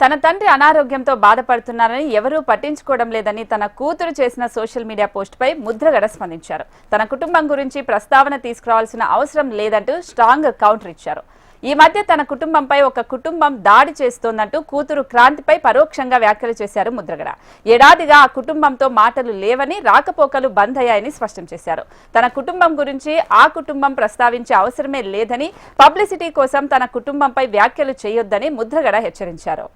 తన తండ్రి అనారోగ్యంతో బాధపడుతున్నారని ఎవరూ పట్టించుకోవడం లేదని తన కూతురు చేసిన సోషల్ మీడియా పోస్టుపై ముద్రగడ స్పందించారు. తన కుటుంబం గురించి ప్రస్తావన తీసుకురావాల్సిన అవసరం లేదంటూ స్ట్రాంగ్ కౌంటర్ ఇచ్చారు. ఈ మధ్య తన కుటుంబంపై ఒక కుటుంబం దాడి చేస్తోందంటూ కూతురు క్రాంతిపై పరోక్షంగా వ్యాఖ్యలు చేశారు ముద్రగడ. ఏడాదిగా ఆ కుటుంబంతో మాటలు లేవని, రాకపోకలు బంద్ అయ్యాయని స్పష్టం చేశారు. తన కుటుంబం గురించి ఆ కుటుంబం ప్రస్తావించే అవసరమే లేదని, పబ్లిసిటీ కోసం తన కుటుంబంపై వ్యాఖ్యలు చేయొద్దని ముద్రగడ హెచ్చరించారు.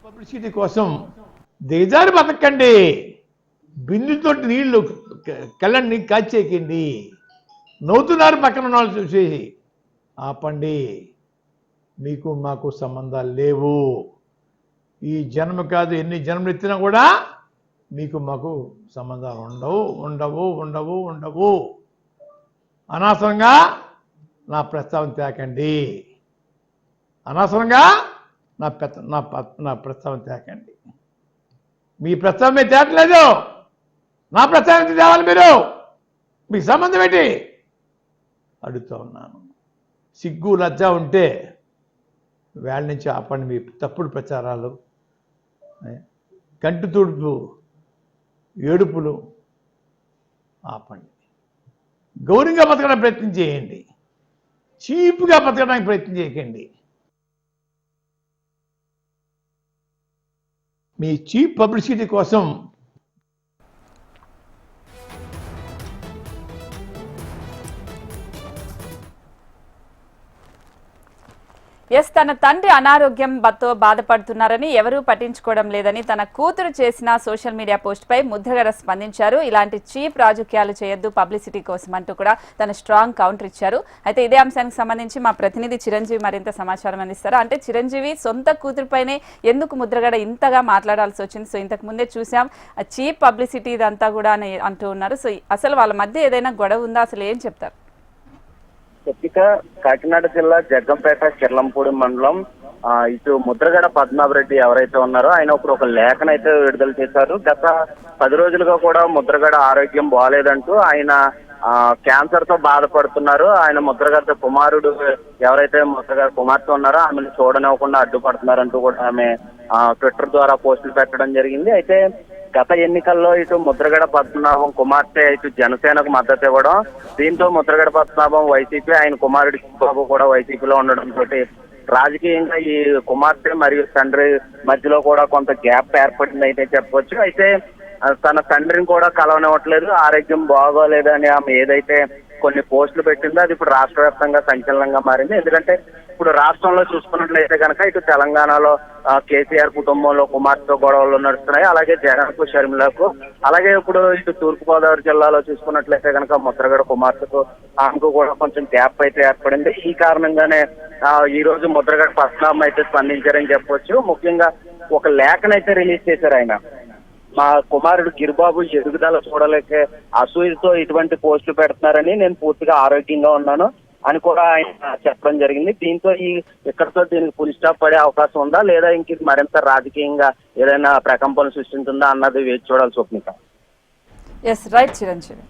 పబ్లిసిటీ కోసం దిగజారి బతకండి, బిందుతో నీళ్లు కళ్ళని కాచేయకండి. నవ్వుతున్నారు పక్కన వాళ్ళు చూసేసి. ఆపండి, మీకు మాకు సంబంధాలు లేవు. ఈ జన్మ కాదు, ఎన్ని జన్మలు ఎత్తినా కూడా మీకు మాకు సంబంధాలు ఉండవు. అనవసరంగా నా ప్రస్తావన తేకండి, అనవసరంగా నా ప్రస్తావన తేకండి. మీ ప్రస్తావన మీరు తేటలేదు, నా ప్రస్తావన తేవాలి. మీరు మీకు సంబంధం ఏంటి అడుగుతూ ఉన్నాను. సిగ్గు లజ్జ ఉంటే వేళ నుంచి ఆపండి మీ తప్పుడు ప్రచారాలు, కంటి తుడుపు ఏడుపులు ఆపండి. గౌరవంగా బతకడానికి ప్రయత్నం చేయండి, చీప్గా బతకడానికి ప్రయత్నం చేయకండి. మీ చీప్ పబ్లిసిటీ కోసం తన తండ్రి అనారోగ్యంతో బాధపడుతున్నారని ఎవరూ పట్టించుకోవడం లేదని తన కూతురు చేసిన సోషల్ మీడియా పోస్టుపై ముద్రగడ స్పందించారు. ఇలాంటి చీప్ రాజకీయాలు చేయొద్దు పబ్లిసిటీ కోసం అంటూ కూడా తన స్ట్రాంగ్ కౌంటర్ ఇచ్చారు. అయితే ఇదే అంశానికి సంబంధించి మా ప్రతినిధి చిరంజీవి మరింత సమాచారం అందిస్తారు. అంటే చిరంజీవి, సొంత కూతురుపైనే ఎందుకు ముద్రగడ ఇంతగా మాట్లాడాల్సి వచ్చింది? సో ఇంతకు ముందే చూసాం చీప్ పబ్లిసిటీ ఇదంతా కూడా అని అంటూ ఉన్నారు. సో అసలు వాళ్ళ మధ్య ఏదైనా గొడవ ఉందా? అసలు ఏం చెప్తారు? కాకినాడ జిల్లా జగ్గంపేట కిర్లంపూడి మండలం ఇటు ముద్రగడ పద్మనాభరెడ్డి ఎవరైతే ఉన్నారో ఆయన ఇప్పుడు ఒక లేఖనైతే విడుదల చేశారు. గత 10 రోజులుగా కూడా ముద్రగడ ఆరోగ్యం బాగాలేదంటూ ఆయన క్యాన్సర్ తో బాధపడుతున్నారు. ఆయన ముద్రగడ కుమారుడు ఎవరైతే ముద్రగడ కుమార్తె ఉన్నారో ఆమెను చూడనివ్వకుండా అడ్డుపడుతున్నారంటూ కూడా ఆమె ట్విట్టర్ ద్వారా పోస్టులు పెట్టడం జరిగింది. అయితే గత ఎన్నికల్లో ఇటు ముద్రగడ పద్మనాభం కుమార్తె ఇటు జనసేనకు మద్దతు ఇవ్వడం, దీంతో ముద్రగడ పద్మనాభం వైసీపీ, ఆయన కుమారుడి బాబు కూడా వైసీపీలో ఉండడంతో రాజకీయంగా ఈ కుమార్తె మరియు తండ్రి మధ్యలో కూడా కొంత గ్యాప్ ఏర్పడింది అయితే చెప్పవచ్చు. అయితే తన తండ్రిని కూడా కలవనివ్వట్లేదు, ఆరోగ్యం బాగోలేదు అని ఆమె ఏదైతే కొన్ని పోస్టులు పెట్టిందో అది ఇప్పుడు రాష్ట్ర వ్యాప్తంగా సంచలనంగా మారింది. ఎందుకంటే ఇప్పుడు రాష్ట్రంలో చూసుకున్నట్లయితే కనుక ఇటు తెలంగాణలో కేసీఆర్ కుటుంబంలో కుమార్తె గొడవలు నడుస్తున్నాయి, అలాగే జగన్కు షర్మిలకు, అలాగే ఇప్పుడు ఇటు తూర్పుగోదావరి జిల్లాలో చూసుకున్నట్లయితే కనుక ముద్రగడ కుమార్తెకు ఆమెకు కూడా కొంచెం గ్యాప్ అయితే ఏర్పడింది. ఈ కారణంగానే ఈ రోజు ముద్రగడ పద్మనాభం అయితే స్పందించారని చెప్పొచ్చు. ముఖ్యంగా ఒక లేఖనైతే రిలీజ్ చేశారు ఆయన. మా కుమారుడు గిరిబాబు ఎదుగుదల చూడలేక అసూయతో ఇటువంటి పోస్టులు పెడుతున్నారని, నేను పూర్తిగా ఆరోగ్యంగా ఉన్నాను అని కూడా ఆయన చెప్పడం జరిగింది. దీంతో ఇక్కడతో దీనికి ఫుల్ స్టాప్ పడే అవకాశం ఉందా, లేదా ఇంక మరింత రాజకీయంగా ఏదైనా ప్రకంపనలు సృష్టించిందా అన్నది వేచి చూడాలి. స్వప్నిక. రైట్ చిరంజీవి.